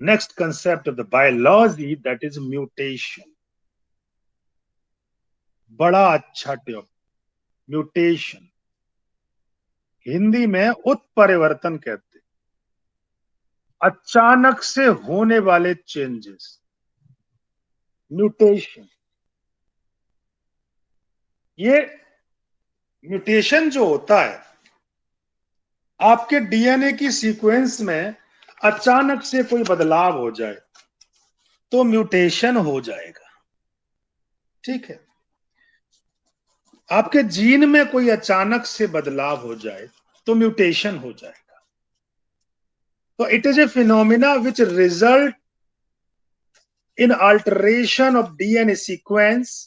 next concept of the biology, that is mutation. बड़ा अच्छा topic, mutation. Hindi में उत्परिवर्तन कहते हैं, अचानक से होने वाले चेंजेस, म्यूटेशन। ये म्यूटेशन जो होता है, आपके डीएनए की सीक्वेंस में अचानक से कोई बदलाव हो जाए तो म्यूटेशन हो जाएगा, ठीक है। आपके जीन में कोई अचानक से बदलाव हो जाए तो म्यूटेशन हो जाएगा। तो it is a phenomena which result in alteration of DNA sequence,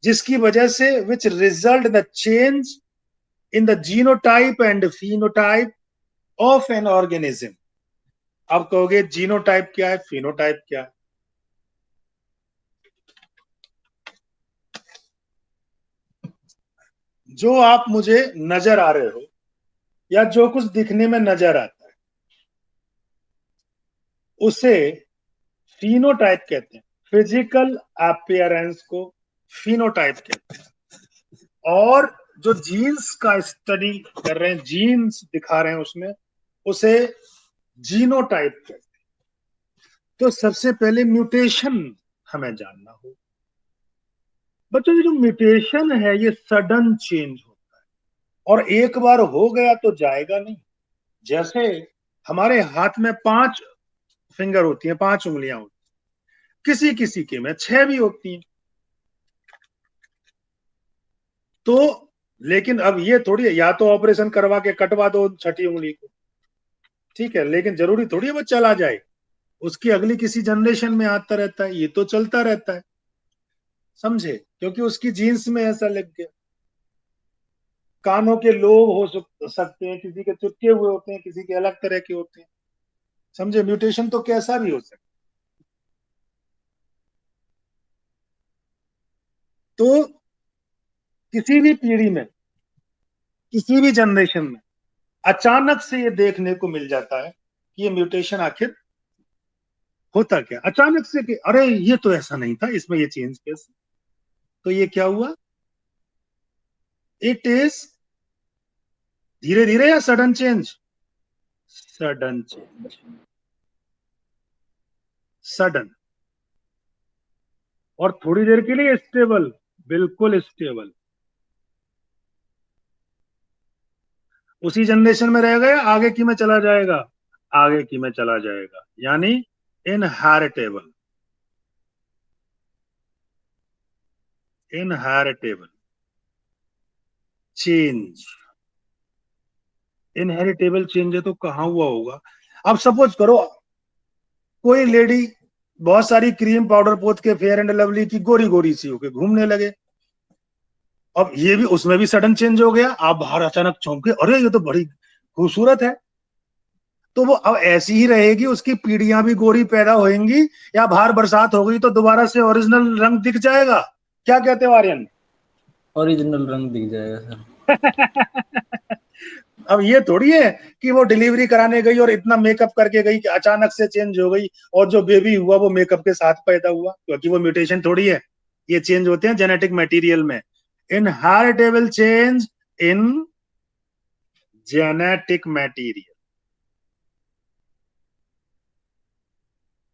जिसकी वजह से which result the change in the genotype and phenotype of an organism. आप कहोगे जीनोटाइप क्या है, फिनोटाइप क्या है? जो आप मुझे नजर आ रहे हो या जो कुछ दिखने में नजर आता है उसे फिनोटाइप कहते हैं। फिजिकल अपीयरेंस को फिनोटाइप कहते हैं। और जो जीन्स का स्टडी कर रहे हैं, जीन्स दिखा रहे हैं, उसमें उसे जीनोटाइप कहते हैं। तो सबसे पहले म्यूटेशन हमें जानना हो। बच्चों, ये जो म्यूटेशन है ये सडन चेंज होता है और एक बार हो गया तो जाएगा नहीं। जैसे हमारे हाथ में 5 फिंगर होती हैं, 5 उंगलियां होती हैं, किसी किसी के में 6 भी होती हैं। तो लेकिन अब ये थोड़ी है, या तो ऑपरेशन करवा के कटवा दो 6ठी उंगली को, ठीक है, लेकिन जरूरी थोड़ी है वो चला जाए, उसकी अगली किसी जनरेशन में आता रहता है, ये तो चलता रहता है, समझे, क्योंकि उसकी जीन्स में ऐसा लग गया। कानों के लोब हो सकते हैं, किसी के चिपके हुए होते हैं, किसी के अलग तरह के होते हैं, समझे। म्यूटेशन तो कैसा भी हो सकता है। तो किसी भी पीढ़ी में, किसी भी जनरेशन में अचानक से ये देखने को मिल जाता है कि ये म्यूटेशन आखिर होता क्या, अचानक से कि अरे ये तो ऐसा नहीं था, इसमें ये चेंज कैसे। तो ये क्या हुआ, इट इज धीरे धीरे या sudden change, sudden change, sudden, और थोड़ी देर के लिए स्टेबल, बिल्कुल स्टेबल, उसी जनरेशन में रह गया, आगे की में चला जाएगा, आगे की में चला जाएगा, यानी inheritable, inheritable change. Inheritable change है तो कहां हुआ होगा। अब सपोज करो कोई लेडी बहुत सारी क्रीम पाउडर पोत के फेयर एंड लवली की गोरी गोरी सी होके घूमने लगे, अब ये भी उसमें भी सडन चेंज हो गया, आप बाहर अचानक चौंके, अरे ये तो बड़ी खूबसूरत है। तो वो अब ऐसी ही रहेगी, उसकी पीढ़ियां भी गोरी पैदा होंगी, या बाहर बरसात हो गई तो दोबारा से ओरिजिनल रंग दिख जाएगा। क्या कहते हो आर्यन? ओरिजिनल रंग दिख जाएगा सर। अब ये थोड़ी है कि वो डिलीवरी कराने गई और इतना मेकअप करके गई कि अचानक से चेंज हो गई, और जो बेबी हुआ वो मेकअप के साथ पैदा हुआ, क्योंकि वो म्यूटेशन थोड़ी है। ये चेंज होते हैं जेनेटिक मटेरियल में, inheritable change in genetic material,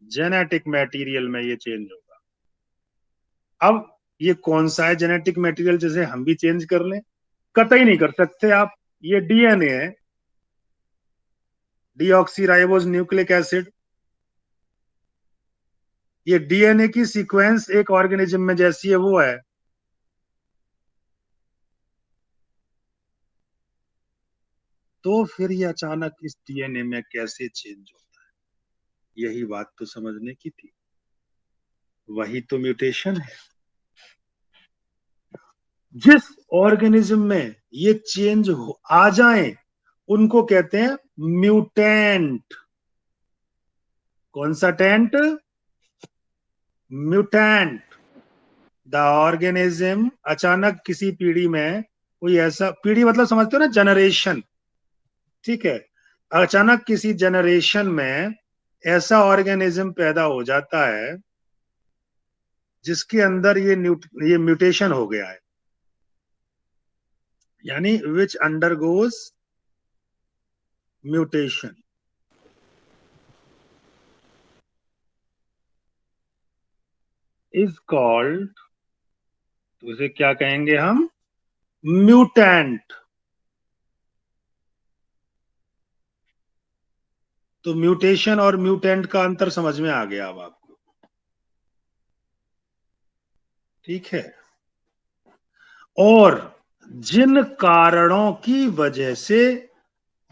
genetic material में ये चेंज होगा। अब ये कौन सा है जेनेटिक मटेरियल जिसे हम भी चेंज कर लें? कतई नहीं कर सकते आप। ये डीएनए है, डीऑक्सीराइबोज न्यूक्लिक एसिड। ये डीएनए की सीक्वेंस एक ऑर्गेनिज्म में जैसी है वो है। तो फिर ये अचानक इस डीएनए में कैसे चेंज होता है, यही बात तो समझने की थी, वही तो म्यूटेशन है। जिस ऑर्गेनिज्म में ये चेंज आ जाए उनको कहते हैं म्यूटेंट। कौन सा टेंट? म्यूटेंट। द ऑर्गेनिज्म, अचानक किसी पीढ़ी में कोई ऐसा, पीढ़ी मतलब समझते हो ना, जनरेशन, ठीक है, अचानक किसी जनरेशन में ऐसा ऑर्गेनिज्म पैदा हो जाता है जिसके अंदर ये म्यूटेशन हो गया है, यानी विच अंडरगोज म्यूटेशन, इज कॉल्ड, तो उसे क्या कहेंगे हम? म्यूटेंट। तो म्यूटेशन और म्यूटेंट का अंतर समझ में आ गया अब आपको, ठीक है। और जिन कारणों की वजह से,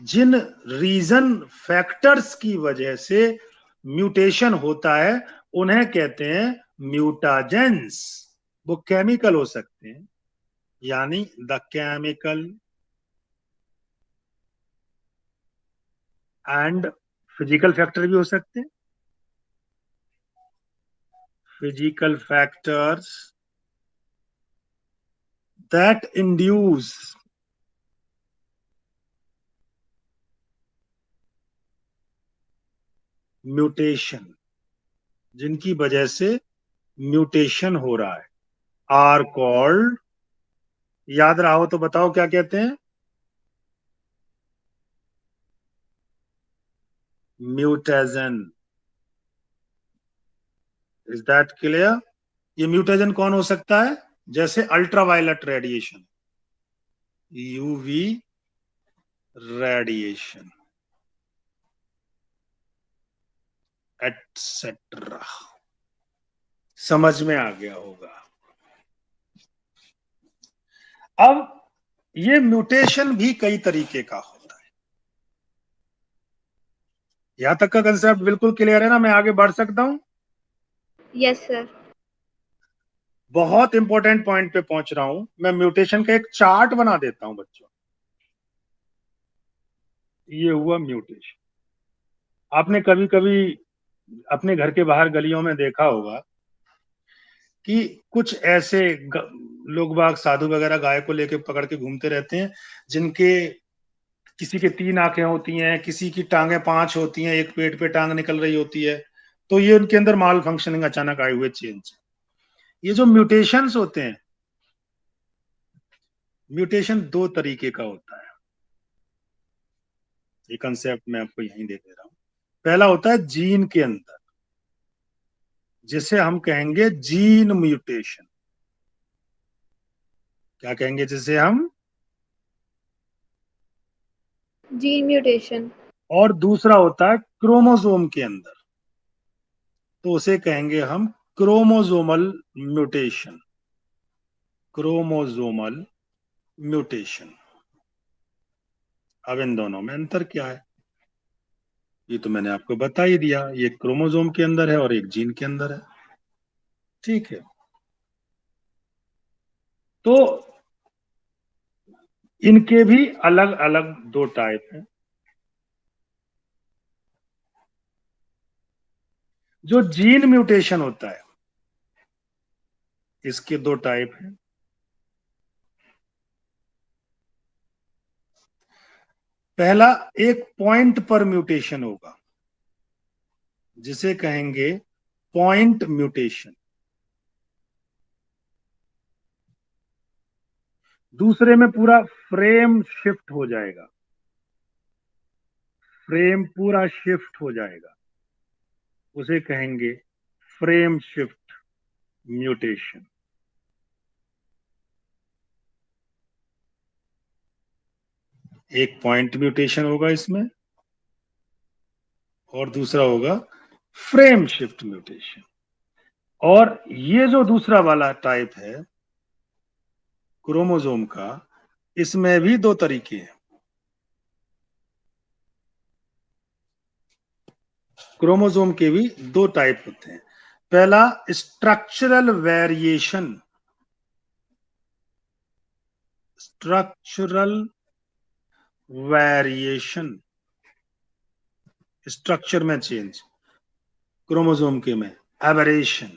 जिन रीजन फैक्टर्स की वजह से म्यूटेशन होता है, उन्हें कहते हैं म्यूटाजेंस। वो केमिकल हो सकते हैं, यानी the chemical and physical factor भी हो सकते हैं। Physical factors that induce mutation, जिनकी वजह से म्यूटेशन हो रहा है, आर कॉल्ड, याद रहा हो तो बताओ क्या कहते हैं? म्यूटेजन। Is that clear? ये म्यूटेजन कौन हो सकता है? जैसे ultraviolet radiation, UV radiation, et cetera. समझ में आ गया होगा। अब ये म्यूटेशन भी कई तरीके का होता है। यहां तक का कंसेप्ट बिल्कुल क्लियर है ना? मैं आगे बढ़ सकता हूं? Yes sir. बहुत इंपॉर्टेंट पॉइंट पे पहुंच रहा हूं। मैं म्यूटेशन का एक चार्ट बना देता हूं बच्चों। ये हुआ म्यूटेशन। आपने कभी कभी अपने घर के बाहर गलियों में देखा होगा कि कुछ ऐसे लोग बाग, साधु वगैरह, गाय को लेके पकड़ के घूमते रहते हैं, जिनके किसी के 3 आंखें होती हैं, किसी की टांगे 5 होती हैं, एक पेट पे टांग निकल रही होती है। तो ये उनके अंदर माल फंक्शनिंग अचानक आए हुए चेंज। ये जो म्यूटेशंस होते हैं, म्यूटेशन 2 तरीके का होता है। ये कंसेप्ट मैं आपको यहीं दे दे रहा हूं। पहला होता है जीन के अंदर, जिसे हम कहेंगे जीन म्यूटेशन। क्या कहेंगे जिसे हम? Gene mutation. और दूसरा होता है क्रोमोसोम के अंदर, तो उसे कहेंगे हम क्रोमोसोमल म्यूटेशन। Chromosomal mutation. अब इन दोनों में अंतर क्या है? ये तो मैंने आपको बता ही दिया। ये क्रोमोसोम के अंदर है और एक जीन के अंदर है, ठीक है। तो इनके भी अलग अलग 2 टाइप हैं। जो जीन म्यूटेशन होता है, इसके 2 टाइप हैं। पहला, एक पॉइंट पर म्यूटेशन होगा, जिसे कहेंगे पॉइंट म्यूटेशन। दूसरे में पूरा फ्रेम शिफ्ट हो जाएगा, फ्रेम पूरा शिफ्ट हो जाएगा, उसे कहेंगे फ्रेम शिफ्ट म्यूटेशन। एक पॉइंट म्यूटेशन होगा इसमें, और दूसरा होगा फ्रेम शिफ्ट म्यूटेशन। और ये जो दूसरा वाला टाइप है क्रोमोसोम का, इसमें भी 2 तरीके हैं। क्रोमोसोम के भी 2 टाइप होते हैं। पहला, structural variation. Structural variation, structure में चेंज। क्रोमोसोम के में एबरेशन,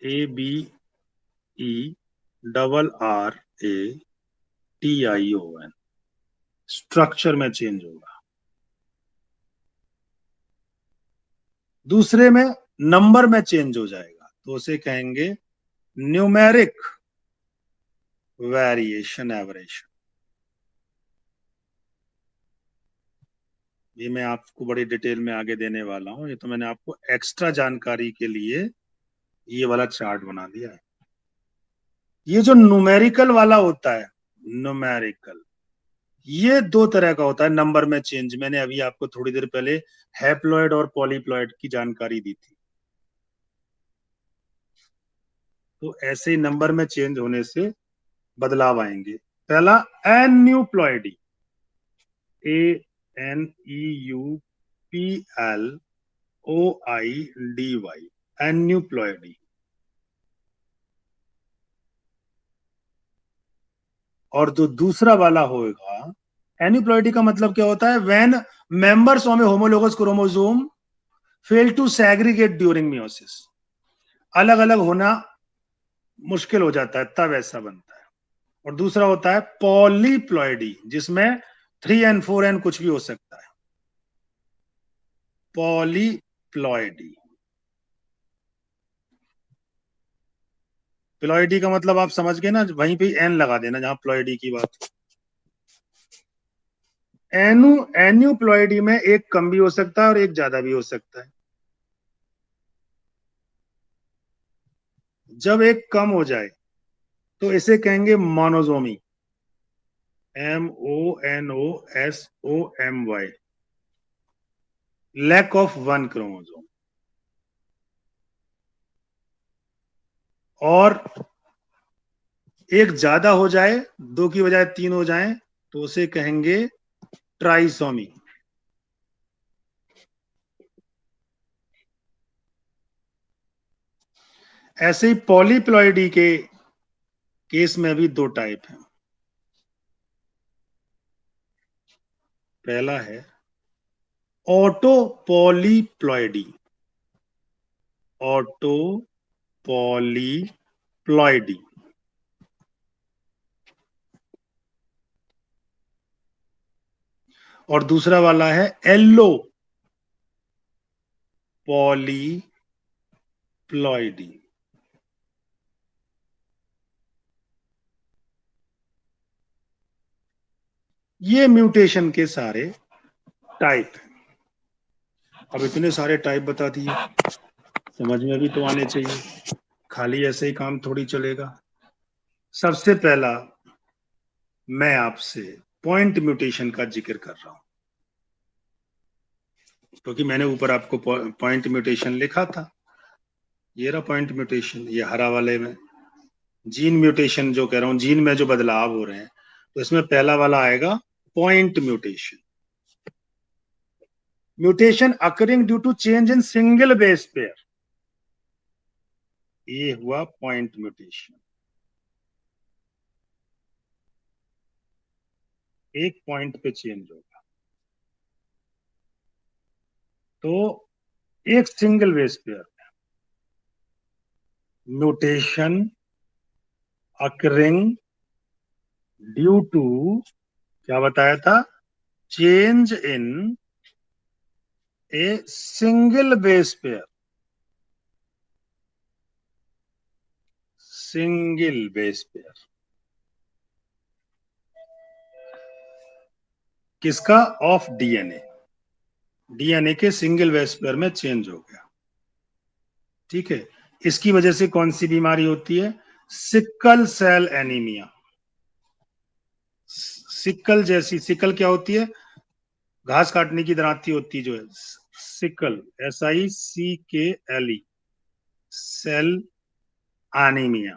ABERRATION, स्ट्रक्चर में चेंज होगा। दूसरे में नंबर में चेंज हो जाएगा, तो उसे कहेंगे न्यूमेरिक वेरिएशन एवरेशन। ये मैं आपको बड़ी डिटेल में आगे देने वाला हूं, ये तो मैंने आपको एक्स्ट्रा जानकारी के लिए ये वाला चार्ट बना दिया है। ये जो न्यूमेरिकल वाला होता है, न्यूमेरिकल, ये दो तरह का होता है नंबर में चेंज। मैंने अभी आपको थोड़ी देर पहले हैप्लॉइड और पॉलीप्लॉइड की जानकारी दी थी। तो ऐसे ही नंबर में चेंज होने से बदलाव आएंगे। पहला एन्यूप्लॉइडी, ANEUPLOIDY, एन्यूप्लॉइडी। और जो दूसरा वाला होगा, एन्यूप्लॉइडी का मतलब क्या होता है? When members of a homologous chromosome fail to segregate during meiosis, अलग अलग होना मुश्किल हो जाता है, तब ऐसा बनता है। और दूसरा होता है पॉलीप्लॉइडी, जिसमें 3N 4N कुछ भी हो सकता है, पॉलीप्लॉइडी। प्लॉइडी का मतलब आप समझ गए ना, वहीं पे एन लगा देना जहां प्लॉइडी की बात। एन्यूप्लॉइडी में एक कम भी हो सकता है और एक ज्यादा भी हो सकता है। जब एक कम हो जाए तो इसे कहेंगे monosomy, MONOSOMY, lack of one chromosome. और एक ज्यादा हो जाए, दो की बजाय 3 हो जाए, तो उसे कहेंगे ट्राइसोमी। ऐसे ही पॉलीप्लॉइडी के केस में भी दो टाइप है। पहला है ऑटोपॉलीप्लॉइडी, ऑटोपॉलीप्लॉइडी। और दूसरा वाला है एलो पॉलीप्लॉइडी। ये म्यूटेशन के सारे टाइप हैं। अब इतने सारे टाइप बता दिए, समझ में भी तो आने चाहिए, खाली ऐसे ही काम थोड़ी चलेगा। सबसे पहला मैं आपसे पॉइंट म्यूटेशन का जिक्र कर रहा हूं, क्योंकि मैंने ऊपर आपको पॉइंट म्यूटेशन लिखा था। ये रहा पॉइंट म्यूटेशन, ये हरा वाले में। जीन म्यूटेशन जो कह रहा हूं, जीन में जो बदलाव हो रहे हैं, तो इसमें पहला वाला आएगा point mutation. Mutation occurring due to change in single base pair, ये हुआ पॉइंट म्यूटेशन। एक पॉइंट पे चेंज होगा, तो एक single base pair mutation occurring due to, क्या बताया था? Change in a single base pair, single base pair किसका? ऑफ डीएनए, डीएनए के सिंगल बेस पेयर में चेंज हो गया। ठीक है, इसकी वजह से कौन सी बीमारी होती है? Sickle cell anaemia. सिकल जैसी, सिकल क्या होती है? घास काटने की दरांती होती जो है, सिकल, SICKLE, सेल एनीमिया।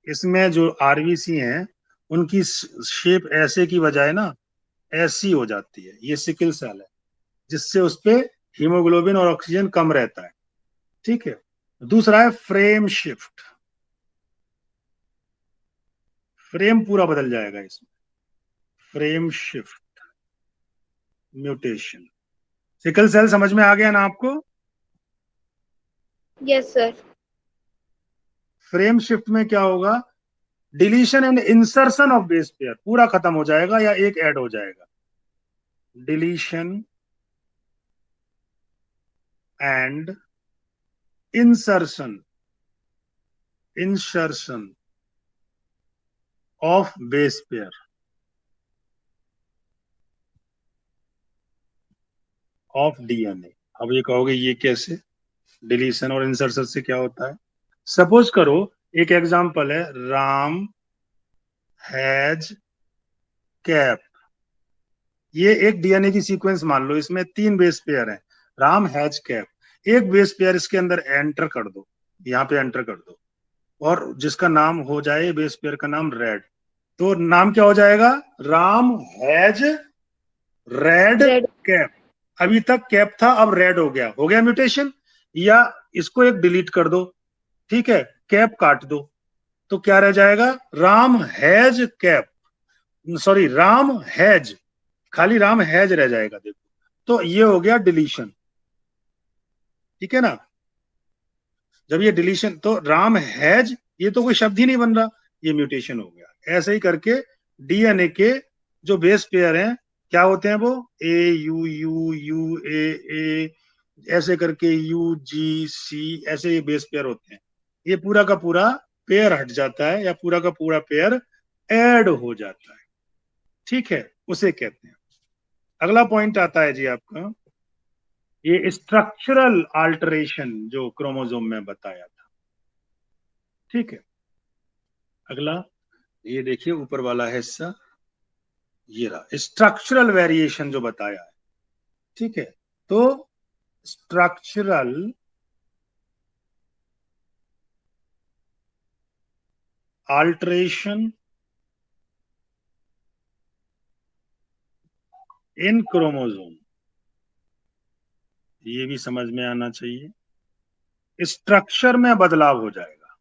इसमें जो आरबीसी हैं, उनकी शेप ऐसे की बजाय ना ऐसी हो जाती है, ये सिकल सेल है, जिससे उस पे हीमोग्लोबिन और ऑक्सीजन कम रहता है। ठीक है, दूसरा है फ्रेम शिफ्ट, फ्रेम पूरा बदल जाएगा इसमें, frame shift mutation. Sickle cell समझ में आ गया ना आपको? Yes sir. फ्रेम शिफ्ट में क्या होगा? Deletion and insertion of base pair पूरा खत्म हो जाएगा या एक ऐड हो जाएगा। Deletion and insertion of base pair of DNA। अब ये कहोगे ये कैसे, डिलीशन और इंसर्शन से क्या होता है? सपोज करो एक एग्जांपल है, राम हैज कैप। ये एक डीएनए की सीक्वेंस मान लो, इसमें 3 बेस पेयर है, राम हैज कैप। एक बेस पेयर इसके अंदर एंटर कर दो, यहाँ पे एंटर कर दो, और जिसका नाम हो जाए बेस पेयर का नाम रेड, तो नाम क्या हो जाएगा? Ram has red red. Cap. अभी तक कैप था, अब रेड हो गया म्यूटेशन। या इसको एक डिलीट कर दो, ठीक है, कैप काट दो, तो क्या रह जाएगा? Ram has cap, sorry Ram has, खाली राम हैज रह जाएगा। देखो, तो ये हो गया डिलीशन, ठीक है ना। जब ये डिलीशन, तो राम हैज, ये तो कोई शब्द ही नहीं बन रहा, ये म्यूटेशन हो गया। ऐसे ही करके डीएनए के जो बेस पेयर हैं क्या होते हैं? वो ए यू यू यू ए, ऐसे करके यू जी सी, ऐसे ये बेस पेयर होते हैं। ये पूरा का पूरा पेयर हट जाता है, या पूरा का पूरा पेयर ऐड हो जाता है, ठीक है, उसे कहते हैं। अगला पॉइंट आता है जी आपका, ये स्ट्रक्चरल अल्टरेशन जो क्रोमोसोम में बताया था, ठीक है। अगला ये देखिए ऊपर वाला हिस्सा, ये रहा स्ट्रक्चरल वेरिएशन जो बताया है, ठीक है। तो स्ट्रक्चरल अल्टरेशन इन क्रोमोसोम, ये भी समझ में आना चाहिए। स्ट्रक्चर में बदलाव हो जाएगा,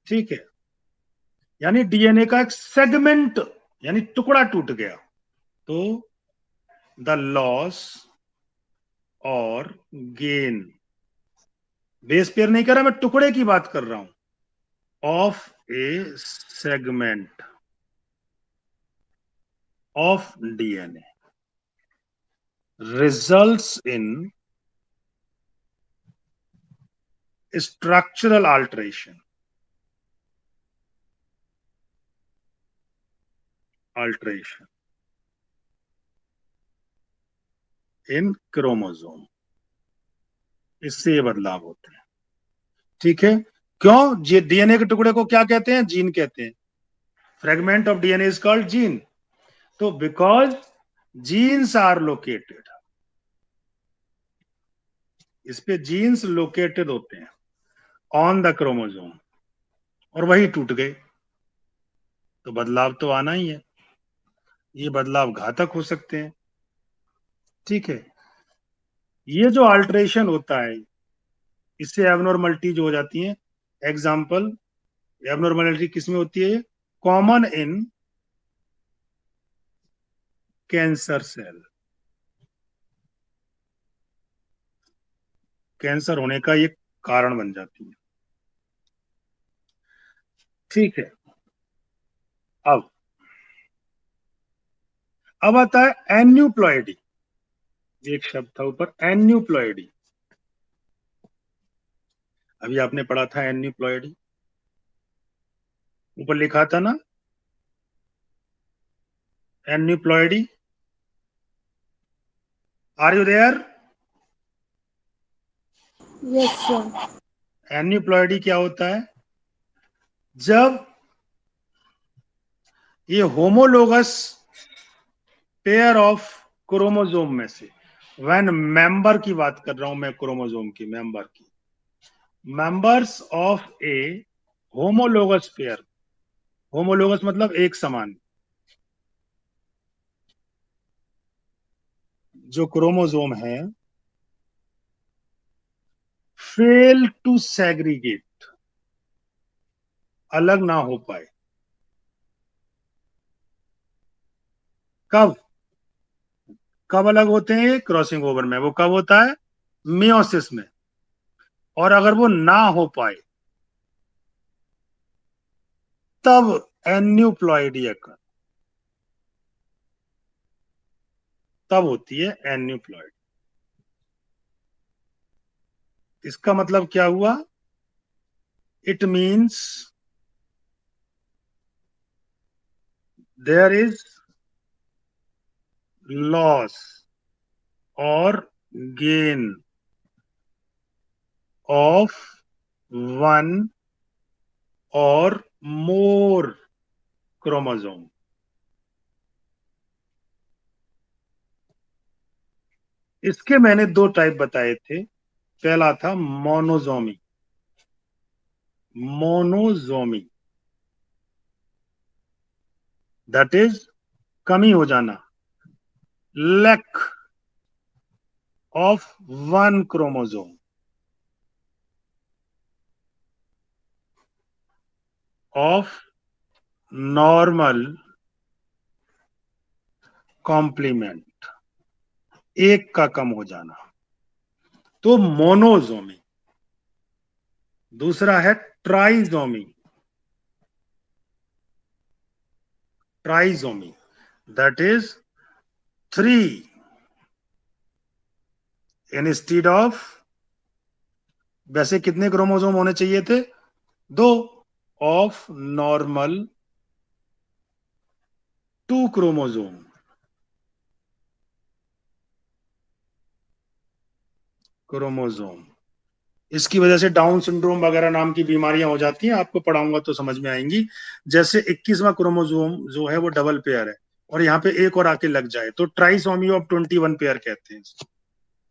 ठीक है, यानी डीएनए का एक सेगमेंट यानी टुकड़ा टूट गया, तो the loss or gain, base pair नहीं कर रहा मैं, टुकड़े की बात कर रहा हूं, of A segment of DNA results in structural alteration in chromosome, इससे ये बदलाव होते हैं, ठीक है। क्यों? ये डीएनए के टुकड़े को क्या कहते हैं? जीन कहते हैं। Fragment of DNA is called gene. तो बिकॉज जीन्स आर लोकेटेड, इस पे जीन्स लोकेटेड होते हैं ऑन द क्रोमोसोम, और वही टूट गए, तो बदलाव तो आना ही है। ये बदलाव घातक हो सकते हैं, ठीक है। ये जो अल्टरेशन होता है, इससे एबनॉर्मलिटी जो हो जाती है, एग्जाम्पल एबनॉर्मलिटी किसमें होती है? Common in cancer cell, cancer होने का ये कारण बन जाती है, ठीक है। अब आता है एन्यूप्लॉइडी, एक शब्द था ऊपर एन्यूप्लॉइडी, अभी आपने पढ़ा था एन्यूप्लॉइडी, ऊपर लिखा था ना aneuploidy, are you there? Yes sir. Aneuploidy क्या होता है? जब ये होमोलोगस पेयर ऑफ क्रोमोसोम में से, व्हेन मेंबर की बात कर रहा हूं मैं, क्रोमोसोम की मेंबर की, members of a homologous pair, homologous मतलब एक समान, जो क्रोमोसोम है, फेल टू सेग्रीगेट, अलग ना हो पाए। कब कब अलग होते हैं? क्रॉसिंग ओवर में। वो कब होता है? मियोसिस में। और अगर वो ना हो पाए तब एन्यूप्लॉइडी अकर, तब होती है एन्यूप्लॉइड। इसका मतलब क्या हुआ? It means there is loss or gain of one or more chromosome. इसके मैंने दो टाइप बताए थे। पहला था मोनोजोमी। मोनोजोमी दैट इज कमी हो जाना, lack of one chromosome. Of normal complement, एक का कम हो जाना, तो मोनोजोमी। दूसरा है trisomy. Trisomy that is 3 instead of, वैसे कितने क्रोमोसोम होने चाहिए थे? 2 ऑफ नॉर्मल 2 क्रोमोसोम। इसकी वजह से डाउन सिंड्रोम वगैरह नाम की बीमारियां हो जाती हैं, आपको पढ़ाऊंगा तो समझ में आएंगी। जैसे 21वां क्रोमोसोम जो है वो डबल पेयर है और यहाँ पे एक और आके लग जाए तो ट्राइसोमी ऑफ 21 पेयर कहते हैं।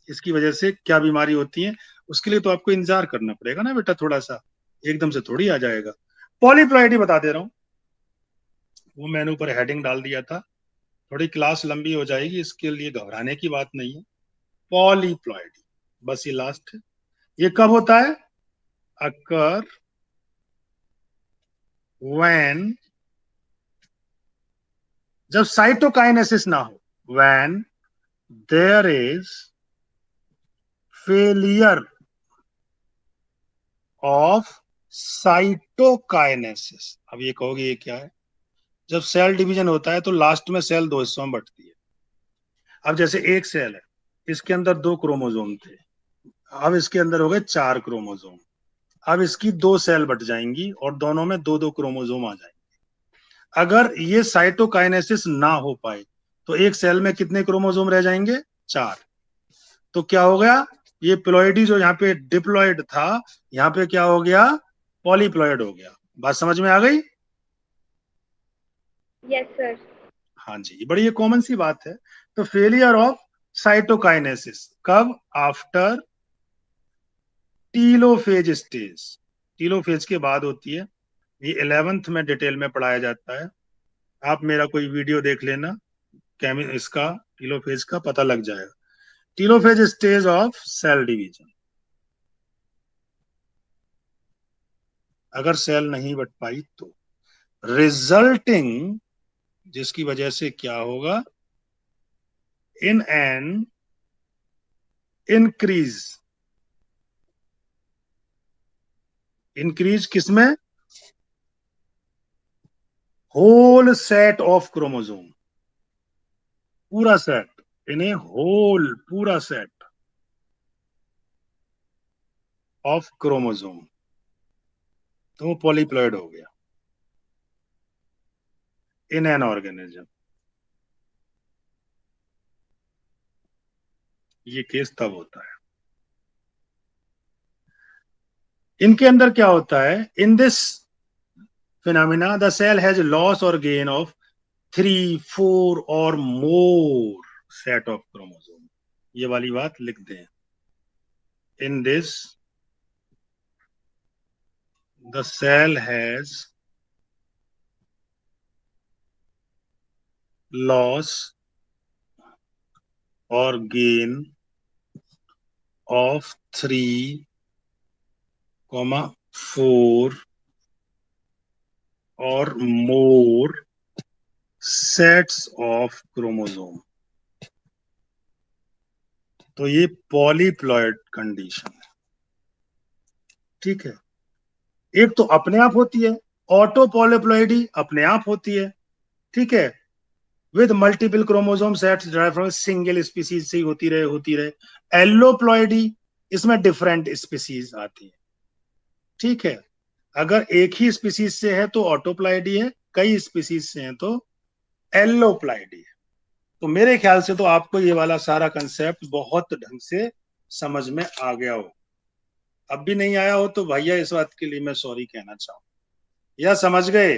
इसकी वजह से क्या बीमारी होती है, उसके लिए तो आपको इंतजार करना पड़ेगा ना बेटा, थोड़ा सा, एकदम से थोड़ी आ जाएगा। पॉलीप्लॉइडी बता दे रहा हूँ, वो मैंने ऊपर हेडिंग डाल दिया था। थोड़ी क्लास लंबी हो जाएगी, इसके लिए घबराने की बात नहीं है। पॉलीप्लॉइडी बस ये लास्ट है। ये कब होता है? अकर व्हेन, जब साइटोकाइनेसिस ना हो, when there is failure of cytokinesis. अब ये कहोगे ये क्या है? जब सेल डिवीजन होता है तो लास्ट में सेल दो हिस्सों में बंटती है। अब जैसे एक सेल है, इसके अंदर 2 क्रोमोसोम थे, अब इसके अंदर हो गए 4 क्रोमोसोम। अब इसकी 2 सेल बट जाएंगी और दोनों में 2-2 क्रोमोसोम आ जाएंगे। अगर ये साइटोकाइनेसिस ना हो पाए तो एक सेल में कितने क्रोमोसोम रह जाएंगे? 4। तो क्या हो गया? ये प्लॉइडी जो यहाँ पे डिप्लॉइड था, यहाँ पे क्या हो गया? पॉलीप्लॉइड हो गया। बात समझ में आ गई? Yes sir. हाँ जी, ये बड़ी कॉमन सी बात है। तो फेलियर ऑफ साइटोकाइनेसिस कब? After telophase stage. टीलोफेज के बाद होती है, ये 11th में डिटेल में पढ़ाया जाता है। आप मेरा कोई वीडियो देख लेना, इसका टीलोफेज का पता लग जाएगा। Telophase stage of cell division. अगर सेल नहीं बट पाई तो रिजल्टिंग, जिसकी वजह से क्या होगा? In an increase. इंक्रीज किसमें? होल सेट ऑफ क्रोमोसोम, पूरा सेट, इन ए होल, पूरा सेट ऑफ क्रोमोसोम, तो वो पॉलीप्लॉइड हो गया इन एन ऑर्गेनिज्म। ये केस तब होता है। इनके अंदर क्या होता है? In this phenomena the cell has loss or gain of 3, 4 और मोर सेट ऑफ क्रोमोसोम। ये वाली बात लिख दें। In this the cell has loss or gain of 3, 4 और मोर सेट्स ऑफ क्रोमोसोम। तो ये पॉलीप्लॉइड कंडीशन है। ठीक है, एक तो अपने आप होती है, ऑटो पॉलीप्लॉइडी अपने आप होती है, ठीक है, with multiple chromosome sets drive from single species से होती रहे। एलोप्लॉइडी इसमें डिफरेंट स्पीसीज आती है, ठीक है। अगर एक ही स्पीसीज से है तो ऑटोप्लाइडी है, कई स्पीसीज से है तो एलोप्लाइडी है। तो मेरे ख्याल से तो आपको ये वाला सारा कंसेप्ट बहुत ढंग से समझ में आ गया हो। अब भी नहीं आया हो तो भैया इस बात के लिए मैं सॉरी कहना चाहूँ, या समझ गए?